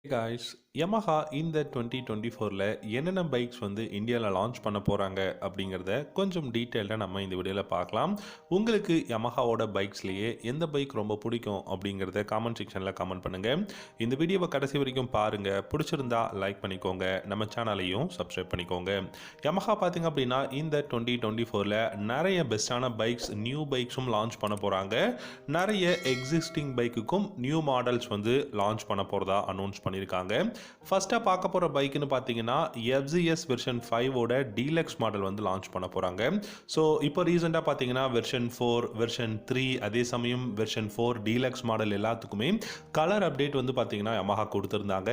Guys Yamaha இந்த 2024ல என்னென்ன bikes வந்து இந்தியாவில் லான்ச் பண்ண போகிறாங்க அப்படிங்கிறத கொஞ்சம் டீட்டெயில்டாக நம்ம இந்த வீடியோவில் பார்க்கலாம். உங்களுக்கு Yamahaவோட பைக்ஸ்லேயே எந்த பைக் ரொம்ப பிடிக்கும் அப்படிங்கிறத காமெண்ட் செக்ஷனில் கமெண்ட் பண்ணுங்கள். இந்த வீடியோவை கடைசி வரைக்கும் பாருங்கள். பிடிச்சிருந்தா லைக் பண்ணிக்கோங்க, நம்ம சேனலையும் சப்ஸ்கிரைப் பண்ணிக்கோங்க. Yamaha பார்த்திங்க அப்படின்னா இந்த 2024ல நிறைய பெஸ்ட்டான பைக்ஸ், நியூ பைக்ஸும் லான்ச் பண்ண போகிறாங்க. நிறைய எக்ஸிஸ்டிங் பைக்குக்கும் நியூ மாடல்ஸ் வந்து லான்ச் பண்ண போகிறதா அனௌன்ஸ் பண்ணியிருக்காங்க. ஃபர்ஸ்ட்டாக பார்க்க போகிற பைக்குன்னு பார்த்தீங்கன்னா FZS வெர்ஷன் 5ஓட டீலக்ஸ் மாடல் வந்து லான்ச் பண்ண போகிறாங்க. ஸோ இப்போ ரீசெண்டாக பார்த்தீங்கன்னா வெர்ஷன் 4, வெர்ஷன் 3, அதே சமயம் வெர்ஷன் 4 டீலக்ஸ் மாடல் எல்லாத்துக்குமே கலர் அப்டேட் வந்து பார்த்தீங்கன்னா Yamaha கொடுத்துருந்தாங்க.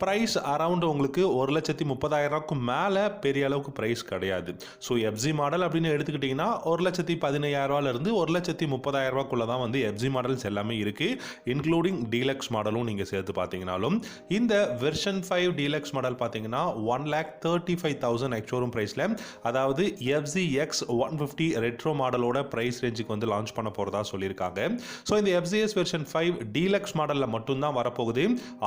ப்ரைஸ் அரவுண்ட் உங்களுக்கு 1,30,000 மேலே பெரிய அளவுக்கு ப்ரைஸ் கிடையாது. ஸோ FZ மாடல் அப்படின்னு எடுத்துக்கிட்டிங்கன்னா 1,15,000 1,30,000 தான் வந்து FZ மாடல்ஸ் எல்லாமே இருக்குது. இன்க்ளூடிங் டீலக்ஸ் மாடலும் நீங்கள் சேர்த்து பார்த்தீங்கன்னாலும் இந்த வெர்ஷன் 5 டீலக்ஸ் மாடல் பார்த்தீங்கன்னா 1,35,000 எக்ஸ்ஷோரூம் ப்ரைஸில், அதாவது FZX 150 ரெட்ரோ மாடலோட ப்ரைஸ் ரேஞ்சுக்கு வந்து லான்ச் பண்ண போகிறதா சொல்லியிருக்காங்க. ஸோ இந்த FZS வெர்ஷன் 5 டீலக்ஸ் மாடலில் மட்டும்தான் வரப்போகுது.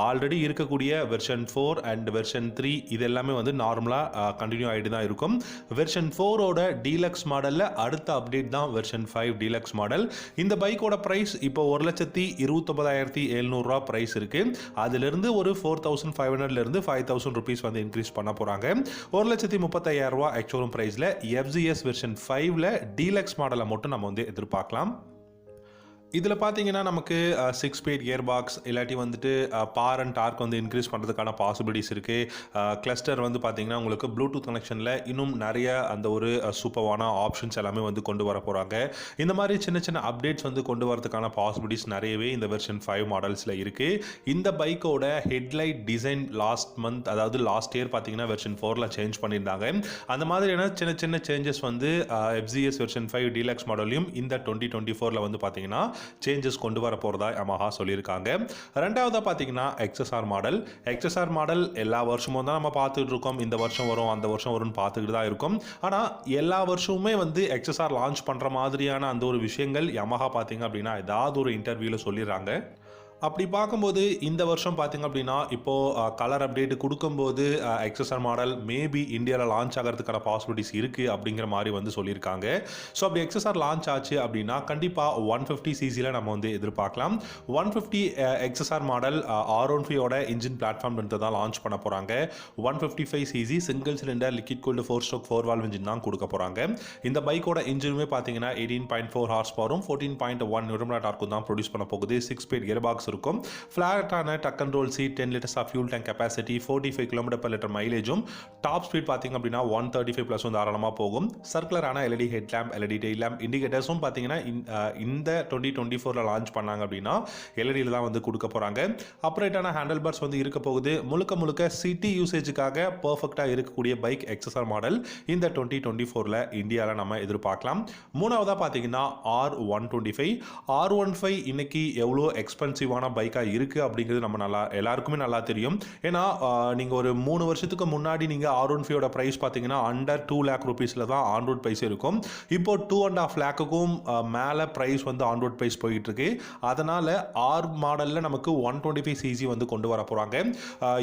ஆல்ரெடி இருக்கக்கூடிய வெர்ஷன் 4 அண்ட் வெர்ஷன் 3 இது எல்லாமே வந்து நார்மலாக கண்டினியூ ஆகிட்டு தான் இருக்கும். வெர்ஷன் 4ஓட டீலக்ஸ் மாடலில் அடுத்த அப்டேட் தான் வெர்ஷன் 5 டீலக்ஸ் மாடல். இந்த பைக்கோட ப்ரைஸ் இப்போ 1,29,700 ப்ரைஸ் இருக்குது. அதிலிருந்து ஒரு 4,500 5,000 rupees வந்து இன்க்ரீஸ் பண்ண போகிறாங்க. 1,35,000 எக்ஸ்ஷோரூம் ப்ரைஸில் FZS வெர்ஷன் 5ல டீலக்ஸ் மாடலை மட்டும் நம்ம வந்து எதிர்பார்க்கலாம். இதில் பார்த்தீங்கன்னா நமக்கு 6 ஸ்பீட் கியர் பாக்ஸ் இல்லாட்டி வந்துட்டு பவர் அண்ட் டார்க் வந்து இன்க்ரீஸ் பண்ணுறதுக்கான பாசிபிலிட்டிஸ் இருக்குது. கிளஸ்டர் வந்து பார்த்தீங்கன்னா உங்களுக்கு ப்ளூடூத் கனெக்ஷனில் இன்னும் நிறைய அந்த ஒரு சூப்பரான ஆப்ஷன்ஸ் எல்லாமே வந்து கொண்டு வர போகிறாங்க. இந்த மாதிரி சின்ன சின்ன அப்டேட்ஸ் வந்து கொண்டு வரதுக்கான பாசிபிலிட்டிஸ் நிறையவே இந்த வெர்ஷன் 5 மாடல்ஸில் இருக்குது. இந்த பைக்கோட ஹெட்லைட் டிசைன் அதாவது லாஸ்ட் இயர் பார்த்தீங்கன்னா வெர்ஷன் 4ல் சேஞ்ச் பண்ணியிருந்தாங்க. அந்த மாதிரியான சின்ன சின்ன சேஞ்சஸ் வந்து FZS வெர்ஷன் 5 டீலக்ஸ் மாடலையும் இந்த 2024ல் வந்து பார்த்தீங்கன்னா சேஞ்சஸ் கொண்டு வர போகிறதா Yamaha சொல்லியிருக்காங்க. ரெண்டாவதாக பார்த்தீங்கன்னா XSR மாடல் எல்லா வருஷமும் தான் நம்ம பார்த்துட்டு இருக்கோம். இந்த வருஷம் வரும், அந்த வருஷம் வரும்னு பார்த்துக்கிட்டு தான் இருக்கும். ஆனால் எல்லா வருஷமுமே வந்து XSR லான்ச் பண்ணுற மாதிரியான அந்த ஒரு விஷயங்கள் Yamaha பார்த்தீங்க அப்படின்னா ஏதாவது ஒரு இன்டர்வியூவில் சொல்லிடுறாங்க. அப்படி பார்க்கும்போது இந்த வருஷம் பார்த்திங்க அப்படின்னா இப்போது கலர் அப்டேட் கொடுக்கும்போது XSR மாடல் மேபி இந்தியாவில் லான்ச் ஆகிறதுக்கான பாசிபிலிட்டிஸ் இருக்குது அப்படிங்கிற மாதிரி வந்து சொல்லியிருக்காங்க. ஸோ அப்படி XSR லான்ச் ஆச்சு அப்படின்னா கண்டிப்பாக 150cc நம்ம வந்து எதிர்பார்க்கலாம். 150 XSR மாடல் R15ஓட இன்ஜின் பிளாட்ஃபார்ம் இருந்து தான் லான்ச் பண்ண போகிறாங்க. 155cc single cylinder liquid cooled 4-stroke 4-valve engine தான் கொடுக்க போகிறாங்க. இந்த பைக்கோட இன்ஜினுமே பார்த்தீங்கன்னா 18.4 ஹார்ஸ் பவரும் 14.1 நியூட்டன் டார்க்கும் தான் ப்ரொடியூஸ் பண்ண போகுது. 6 ஸ்பீட் கியர் பாக்ஸ் இருக்கும். ஃபிளாட்டான tuck and roll seat, 10 liters of fuel tank capacity, 45 km/லிட்டர் மைலேஜும், டாப் ஸ்பீட் பார்த்தீங்க அப்படின்னா 135+ வந்து தாராளமாக போகும். சர்க்குலரான LED head lamp, LED tail lamp, இண்டிகேட்டர்ஸும் பார்த்தீங்கன்னா இந்த 2024ல் லான்ச் பண்ணாங்க அப்படின்னா LEDயில் தான் வந்து கொடுக்க போகிறாங்க. அப்ரேட்டான ஹேண்டில் பார்ஸ் வந்து இருக்க போகுது. முழுக்க சிட்டி யூசேஜுக்காக பர்ஃபெக்டாக இருக்கக்கூடிய பைக் XSR மாடல் இந்த 2024ல் இந்தியாவில் நம்ம எதிர்பார்க்கலாம். மூணாவதாக பார்த்தீங்கன்னா R125 இன்னைக்கு எவ்வளோ எக்ஸ்பென்சிவான பைக்காக இருக்குது அப்படிங்கிறது நம்ம எல்லாருக்குமே நல்லா தெரியும். ஏன்னா நீங்கள் ஒரு 3 வருஷத்துக்கு முன்னாடி நீங்கள் R15ஓட ப்ரைஸ் பார்த்தீங்கன்னா அண்டர் 2 lakh rupeesல தான் ஆன்ரோட் ப்ரைஸ் இருக்கும். இப்போ 2.5 lakhக்கும் மேலே ப்ரைஸ் வந்து ஆன்ரோட் ப்ரைஸ் போயிட்டு இருக்கு. அதனால் R மாடலில் நமக்கு 125cc வந்து கொண்டு வர போகிறாங்க.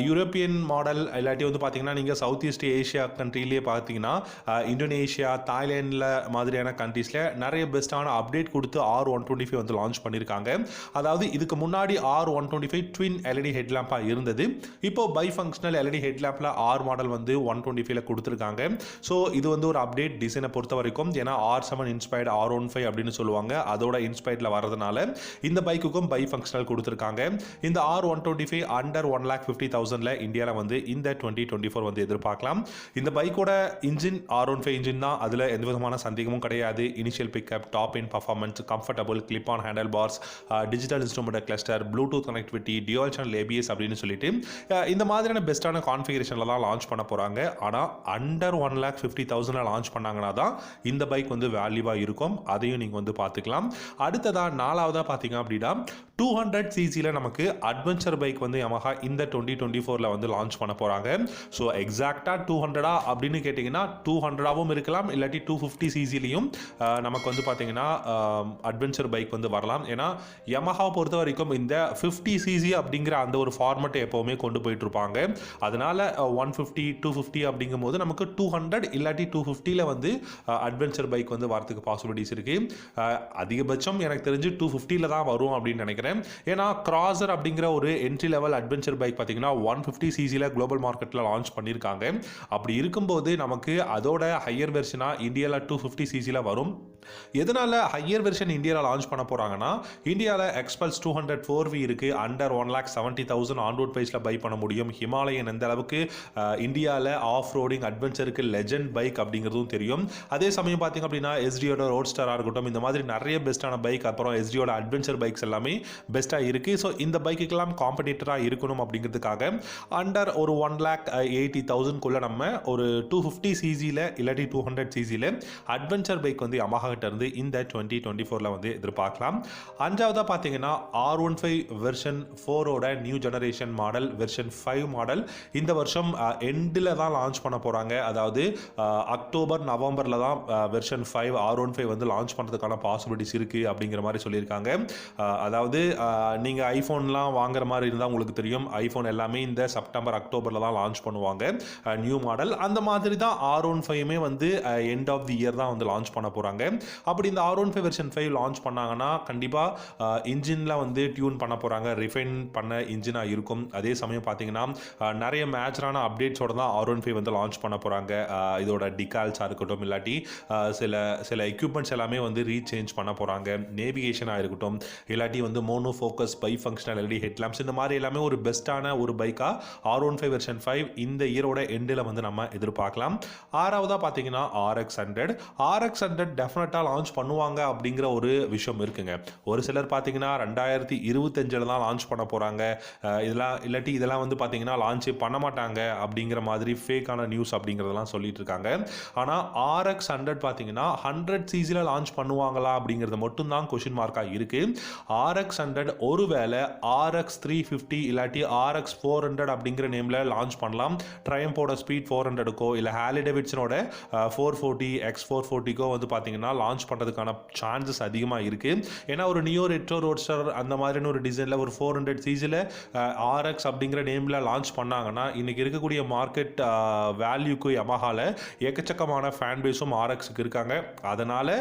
யூரோப்பியன் மாடல் இல்லாட்டி வந்து பார்த்தீங்கன்னா நீங்கள் சவுத் ஈஸ்ட் ஏஷியா கண்ட்ரிலேயே பார்த்தீங்கன்னா இந்தோனேஷியா, தாய்லாண்டில் மாதிரியான கண்ட்ரீஸில் நிறைய பெஸ்ட்டான அப்டேட் கொடுத்து R125 வந்து லான்ச் பண்ணியிருக்காங்க. அதாவது இதுக்கு முன்னாடி R125 ட்வின் LED ஹெட்லாம்பாக இருந்தது. இப்போ by functional LED ஹெட்லாம்பில் R model வந்து 125ல கொடுத்துருக்காங்க. ஸோ இது வந்து ஒரு அப்டேட் டிசைனை பொறுத்த வரைக்கும். ஏன்னா R7 இன்ஸ்பயர்டு R15 அப்படின்னு சொல்லுவாங்க, அதோட இன்ஸ்பயர்டில் வரதுனால இந்த பைக்குக்கும் பை ஃபங்க்ஷனல் கொடுத்துருக்காங்க. இந்த R125 அண்டர் 1,50,000ல இந்தியாவில் வந்து இந்த 2024 வந்து எதிர்பார்க்கலாம். இந்த பைக்கோட இன்ஜின் R15 இன்ஜின் தான், அதில் எந்த விதமான சந்தேகமும் கிடையாது. Initial pickup, top in performance, comfortable clip on handle bars, digital instrument cluster, bluetooth connectivity, dual channel ABS அப்படின்னு சொல்லிட்டு இந்த மாதிரியான பெஸ்ட்டான கான்ஃபிகரேஷனில் தான் லான்ச் பண்ண போகிறாங்க. ஆனால் அண்டர் 1,50,000ல லான்ச் பண்ணாங்கன்னா தான் இந்த பைக் வந்து வேல்யூவாக இருக்கும். அதையும் நீங்கள் வந்து பார்த்துக்கலாம். அடுத்ததாக நாலாவதாக பார்த்தீங்க அப்படின்னா 200cc நமக்கு அட்வென்ச்சர் பைக் வந்து Yamaha இந்த 2024ல் வந்து லான்ச் பண்ண போகிறாங்க. ஸோ எக்ஸாக்டாக 200 அப்படின்னு கேட்டிங்கன்னா 200ஆகவும் இருக்கலாம், இல்லாட்டி 250cc-லையும் நமக்கு வந்து பார்த்தீங்கன்னா அட்வென்ச்சர் பைக் வந்து வரலாம். ஏன்னா Yamaha பொறுத்த வரைக்கும் இந்த 50cc அப்படிங்கிற அந்த ஒரு ஃபார்மட்டை எப்போவுமே கொண்டு போயிட்டு இருப்பாங்க. அதனால 150 250 அப்படிங்கும்போது நமக்கு 200 இல்லாட்டி 250ல வந்து அட்வென்ச்சர் பைக் வந்து வரதுக்கு பாசிபிலிட்டிஸ் இருக்கு. அதிகபட்சம் எனக்கு தெரிஞ்சு 250ல தான் வரும் அப்படின்னு நினைக்கிறேன். ஏன்னா கிராசர் அப்படிங்கிற ஒரு என்ட்ரி லெவல் அட்வென்ச்சர் பைக் பார்த்தீங்கன்னா 150cc குளோபல் மார்க்கெட்டில் லான்ச் பண்ணியிருக்காங்க. அப்படி இருக்கும்போது நமக்கு அதோட ஹையர் வெர்ஷனா இந்தியாவில் 250cc வரும். எதனால ஹையர் வெர்ஷன் இந்தியாவில் லான்ச் பண்ண போறாங்கன்னா, இந்தியாவில் எக்ஸ்பல்ஸ் 200 4V இருக்கு. அண்டர் 1,70,000 ஆன் ரோட் பிரைஸ்ல பை பண்ண முடியும். ஹிமாலயன் எந்த அளவுக்கு இந்தியாவில் ஆஃப் ரோடிங் அட்வென்ச்சருக்கு லெஜெண்ட் பைக் அப்படிங்கிறதும் தெரியும். அதே சமயம் பார்த்தீங்க அப்படின்னா எஸ்டியோட ரோட்ஸ்டராக இருக்கட்டும், இந்த மாதிரி நிறைய பெஸ்ட்டான பைக், அப்புறம் எஸ்டியோட அட்வென்ச்சர் பைக்ஸ் எல்லாமே பெஸ்ட்டாக இருக்கு. ஸோ இந்த பைக்குக்கெல்லாம் காம்படிட்டராக இருக்கணும் அப்படிங்கிறதுக்காக அண்டர் ஒரு 1,80,000 நம்ம ஒரு 250cc இல்லாட்டி 200cc அட்வென்ச்சர் பைக் வந்து யமஹா இருந்து இந்த 2024ல வந்து எதிர்பார்க்கலாம். அஞ்சாவதா பார்த்தீங்கன்னா R15 வெர்ஷன் 4ஓட new generation model version 5 model இந்த வருஷம் எண்டில் தான் லான்ச் பண்ண போறாங்க. அதாவது அக்டோபர் நவம்பர்ல தான் வெர்ஷன் 5 R15 வந்து லான்ச் பண்ணுறதுக்கான பாசிபிலிட்டிஸ் இருக்கு அப்படிங்கிற மாதிரி சொல்லியிருக்காங்க. அதாவது நீங்க ஐஃபோன்லாம் வாங்குற மாதிரி இருந்தால் உங்களுக்கு தெரியும், ஐஃபோன் எல்லாமே இந்த செப்டம்பர் அக்டோபர்ல தான் லான்ச் பண்ணுவாங்க நியூ மாடல். அந்த மாதிரி தான் R15 வந்து எண்ட் ஆஃப் தி இயர் தான் வந்து லான்ச் பண்ண போறாங்க. அப்படி இந்த R15 வெர்ஷன் 5 லான்ச் பண்ணாங்கன்னா கண்டிப்பாக இன்ஜினில் வந்து டியூன் பண்ண போகிறாங்க, ரிஃபைன் பண்ண இன்ஜினாக இருக்கும். அதே சமயம் பார்த்தீங்கன்னா நிறைய மேஜரான அப்டேட்ஸோட தான் R15 வந்து லான்ச் பண்ண போகிறாங்க. இதோட டிகால்ஸாக இருக்கட்டும், இல்லாட்டி சில எக்யூப்மெண்ட்ஸ் எல்லாமே வந்து ரீசேஞ்ச் பண்ண போகிறாங்க. நேவிகேஷனாக இருக்கட்டும், இல்லாட்டி வந்து mono focus by functional LED headlamps, இந்த மாதிரி எல்லாமே ஒரு பெஸ்ட்டான ஒரு பைக்காக R15 வெர்ஷன் 5 இந்த இயரோட எண்டில் வந்து நம்ம எதிர்பார்க்கலாம். ஆறாவதாக பார்த்தீங்கன்னா RX100 டெஃபினட்டாக லான்ச் பண்ணுவாங்க அப்படிங்கிற ஒரு விஷயம் இருக்குங்க. ஒரு சிலர் பார்த்தீங்கன்னா 2025 தான் லான்ச் பண்ண போகிறாங்க, இதெல்லாம் வந்து பார்த்தீங்கன்னா லான்ச்சே பண்ண மாட்டாங்க அப்படிங்கிற மாதிரி ஃபேக்கான நியூஸ் அப்படிங்கிறதெல்லாம் சொல்லிட்டு இருக்காங்க. ஆனால் RX100 பார்த்தீங்கன்னா 100cc லான்ச் பண்ணுவாங்களா அப்படிங்கிறது மட்டும்தான் கொஷின் மார்க்காக இருக்கு. RX100 ஒருவேளை RX350 இல்லாட்டி RX400 அப்படிங்கிற நேமில் லான்ச் பண்ணலாம். ட்ரையம்போட ஸ்பீட் 400க்கோ இல்லை ஹார்லி டேவிட்சனோட 440 X440க்கோ வந்து பார்த்தீங்கன்னா லான்ச் பண்ணுறதுக்கான சான்சஸ் அதிகமாக இருக்குது. ஏன்னா ஒரு நியோ ரெட்ரோ ரோட்ஸ்டர் அந்த மாதிரியான ஒரு டிசைனில் ஒரு 400cc RX அப்படிங்கிற நேமில் லான்ச் பண்ணாங்கன்னா இன்றைக்கி இருக்கக்கூடிய மார்க்கெட் வேல்யூக்கு யமஹாவில் எக்கச்சக்கமான ஃபேன் பேஸும் RXக்கு இருக்காங்க. அதனால்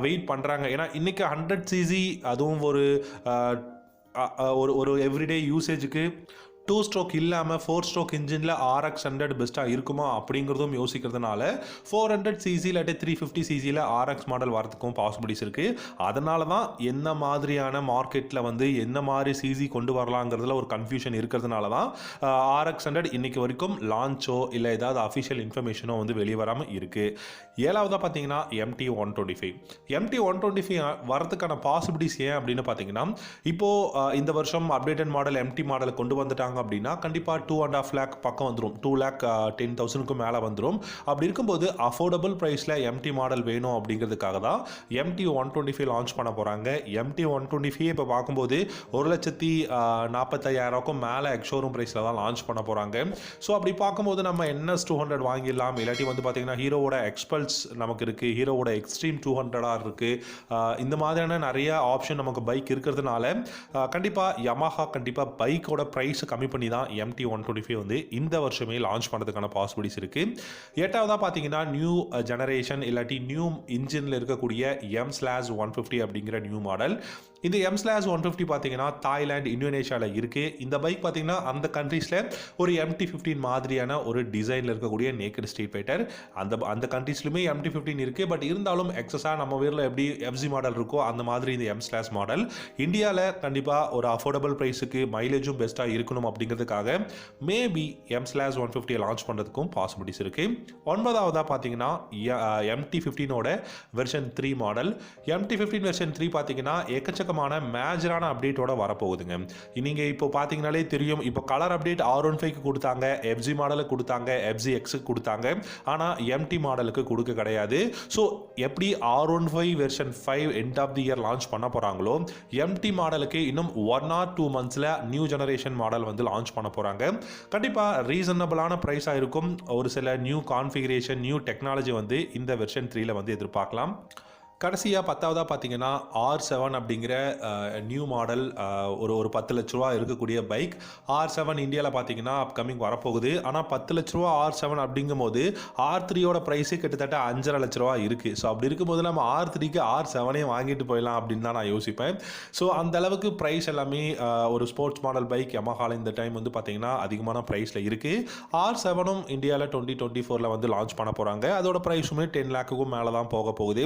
வெயிட் பண்ணுறாங்க. ஏன்னா இன்றைக்கி 100cc அதுவும் ஒரு எவ்ரிடே யூசேஜுக்கு 2 ஸ்ட்ரோக் இல்லாமல் 4 ஸ்ட்ரோக் இன்ஜினில் RX100 பெஸ்ட்டாக இருக்குமா அப்படிங்கிறதும் யோசிக்கிறதுனால 400cc இல்லாட்டி 350cc RX மாடல் வரதுக்கும் பாசிபிலிட்டிஸ் இருக்குது. அதனால தான் என்ன மாதிரியான மார்க்கெட்டில் வந்து என்ன மாதிரி சிசி கொண்டு வரலாங்கிறதுல ஒரு கன்ஃபியூஷன் இருக்கிறதுனால தான் RX100 இன்னைக்கு வரைக்கும் லான்ச்சோ இல்லை ஏதாவது அஃபிஷியல் இன்ஃபர்மேஷனோ வந்து வெளியே வராமல் இருக்குது. ஏழாவதாக பார்த்தீங்கன்னா MT125 வரதுக்கான பாசிபிலிட்டிஸ் ஏன் அப்படின்னு பார்த்தீங்கன்னா, இப்போது இந்த வருஷம் அப்டேட்டட் மாடல் MT மாடலை கொண்டு வந்துட்டாங்க அப்படின்னா கண்டிப்பாக 2.5 lakh பக்கம் வந்துடும், 2,10,000க்கு மேலே வந்துடும். அப்படி இருக்கும்போது அஃபோர்டபுள் ப்ரைஸில் MT மாடல் வேணும் அப்படிங்கிறதுக்காக தான் MT125 லான்ச் பண்ண போகிறாங்க. MT125 இப்போ பார்க்கும்போது 1,45,000க்கும் மேலே எக்ஷோரூம் ப்ரைஸில் தான் லான்ச் பண்ண போகிறாங்க. ஸோ அப்படி பார்க்கும்போது நம்ம NS200 வாங்கிடலாம், இல்லாட்டி வந்து பார்த்தீங்கன்னா ஹீரோவோட எக்ஸ்பல்ஸ் நமக்கு இருக்குது, ஹீரோவோட எக்ஸ்ட்ரீம் 200 இருக்குது. இந்த மாதிரியான நிறைய ஆப்ஷன் நமக்கு பைக் இருக்கிறதுனால கண்டிப்பாக யமஹா கண்டிப்பாக பைக்கோட ப்ரைஸ் கம்மி பண்ணி தான் MT125 வந்து இந்த வருஷமே லான்ச் பண்ணுறதுக்கான பாசிபிலிட்டிஸ் இருக்குது. எட்டாவதாக பார்த்தீங்கன்னா நியூ ஜெனரேஷன் இல்லாட்டி நியூ இன்ஜினில் இருக்கக்கூடிய M/150 அப்படிங்கிற நியூ மாடல். இந்த M/150 பார்த்தீங்கன்னா தாய்லாந்து, இந்தோனேஷியாவில் இருக்குது. இந்த பைக் பார்த்தீங்கன்னா அந்த கண்ட்ரீஸில் ஒரு MT-15 மாதிரியான ஒரு டிசைனில் இருக்கக்கூடிய நேக்கட் ஸ்ட்ரீட் ஃபைட்டர். அந்த கண்ட்ரீஸ்லுமே MT-15 இருக்குது. பட் இருந்தாலும் எக்ஸஸாக நம்ம ஊரில் எப்படி FZ மாடல் இருக்கோ அந்த மாதிரி இந்த M/ மாடல் இந்தியாவில் கண்டிப்பாக ஒரு அஃபோர்டபுள் ப்ரைஸுக்கு மைலேஜும் பெஸ்ட்டாக இருக்கணும் அப்படிங்கிறதுக்காக மேபி M/150 லான்ச் பண்ணுறதுக்கும் பாசிபிலிட்டிஸ் இருக்குது. ஒன்பதாவதாக பார்த்தீங்கன்னா MT-15ஓட வெர்ஷன் 3 மாடல். MT-15 வெர்ஷன் 3 பார்த்தீங்கன்னா எக்கச்சக்கமான மேஜரான அப்டேட்டோட வரப்போகுதுங்க. நீங்கள் இப்போ பார்த்தீங்கனாலே தெரியும், இப்போ கலர் அப்டேட் R15க்கு கொடுத்தாங்க, FZ மாடலுக்கு கொடுத்தாங்க, FZX கொடுத்தாங்க, ஆனால் MT மாடலுக்கு கொடுக்க கிடையாது. ஸோ எப்படி R15 version 5 end of the year launch பண்ண போகிறாங்களோ MT மாடலுக்கு இன்னும் 1 or 2 monthsல நியூ ஜெனரேஷன் மாடல் வந்து லான்ச் பண்ண போகிறாங்க. கண்டிப்பாக ரீசனபிளான ப்ரைஸாக இருக்கும். ஒரு சில நியூ கான்ஃபிகரேஷன், நியூ டெக்னாலஜி வந்து இந்த வெர்ஷன் 3ல வந்து எதிர்பார்க்கலாம். கடைசியாக 10வதாக பார்த்தீங்கன்னா R7 அப்படிங்கிற நியூ மாடல் ஒரு 10 லட்ச ரூபா இருக்கக்கூடிய பைக். R7 இந்தியாவில் பார்த்தீங்கன்னா அப்கமிங் வரப்போகுது. ஆனால் 10 லட்ச ரூபா R7 அப்படிங்கும்போது R3யோட ப்ரைஸே கிட்டத்தட்ட 5.5 லட்ச ரூபா இருக்குது. ஸோ அப்படி இருக்கும்போது நம்ம R3க்கு R7 வாங்கிட்டு போயிடலாம் அப்படின்னு தான் நான் யோசிப்பேன். ஸோ அந்த அளவுக்கு ப்ரைஸ் எல்லாமே ஒரு ஸ்போர்ட்ஸ் மாடல் பைக் யமஹாவில் இந்த டைம் வந்து பார்த்தீங்கன்னா அதிகமான ப்ரைஸில் இருக்குது. R7ம் இந்தியாவில் 2024 வந்து லான்ச் பண்ண போகிறாங்க. அதோட ப்ரைஸுமே 10 லேக்குக்கும் மேலே தான் போக போகுது.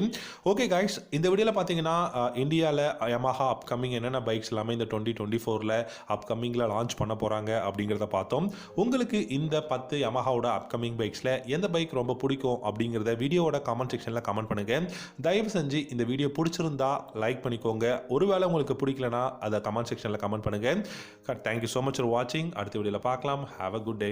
ஓகே கைஸ், இந்த வீடியோவில் பார்த்தீங்கன்னா இந்தியாவில் யமஹா அப்கமிங் என்னென்ன பைக்ஸ் எல்லாமே இந்த 2024 அப்கமிங்கில் லான்ச் பண்ண போகிறாங்க அப்படிங்கிறத பார்த்தோம். உங்களுக்கு இந்த 10 யமஹாவோட அப்கமிங் பைக்ஸில் எந்த பைக் ரொம்ப பிடிக்கும் அப்படிங்கிறத வீடியோவோட கமெண்ட் செக்ஷனில் கமெண்ட் பண்ணுங்கள். தயவு செஞ்சு இந்த வீடியோ பிடிச்சிருந்தா லைக் பண்ணிக்கோங்க. ஒருவேளை உங்களுக்கு பிடிக்கலனா அதை கமெண்ட் செக்ஷனில் கமெண்ட் பண்ணுங்கள். தேங்க்யூ ஸோ மச் ஃபார் வாட்சிங். அடுத்த வீடியோவில் பார்க்கலாம். Have a good day.